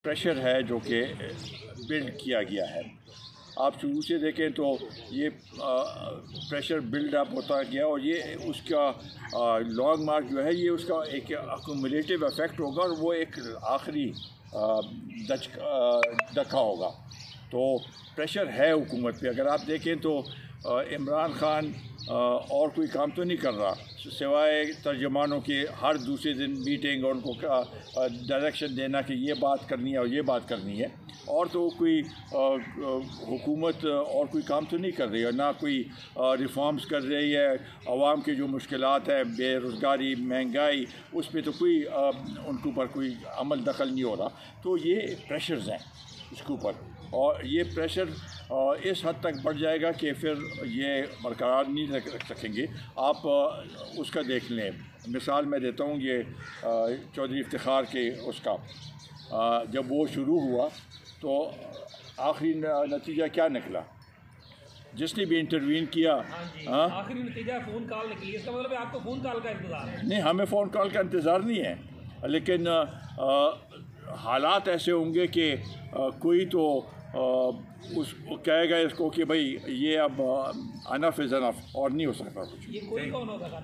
Pressure है जो कि बिल्ड किया गया है। आप शुरू से देखें तो ये प्रेशर बिल्ड अप होता गया और ये उसका लॉन्ग मार्च जो है ये उसका एक अक्यूमुलेटिव इफ़ेक्ट होगा और वो एक आखिरी धक्का होगा। तो प्रेशर है हुकूमत पे। अगर आप देखें तो इमरान खान और कोई काम तो नहीं कर रहा सिवाय तर्जमानों के हर दूसरे दिन मीटिंग और उनको डायरेक्शन देना कि ये बात करनी है और ये बात करनी है, और तो कोई हुकूमत और कोई काम तो नहीं कर रही है, ना कोई रिफॉर्म्स कर रही है। आवाम की जो मुश्किलात है, बेरोज़गारी, महंगाई, उस पर तो कोई उनके ऊपर कोई अमल दखल नहीं हो रहा। तो ये प्रेशर्स हैं इसके ऊपर, और ये प्रेशर इस हद तक बढ़ जाएगा कि फिर ये बरकरार नहीं रख सकेंगे। आप उसका देख लें, मिसाल मैं देता हूँ, ये चौधरी इफ्तिखार के उसका जब वो शुरू हुआ तो आखिरी नतीजा क्या निकला? जिसने भी इंटरवीन किया, आखिरी नतीजा फ़ोन कॉल निकली। इसका मतलब है आपको फ़ोन कॉल का इंतज़ार है? नहीं, हमें फ़ोन कॉल का इंतज़ार नहीं है, लेकिन हालात ऐसे होंगे कि कोई तो उस कहेगा इसको कि भाई ये अब अनफ इज़ अनफ और नहीं हो सकता कुछ। ये कोई कौन होगा?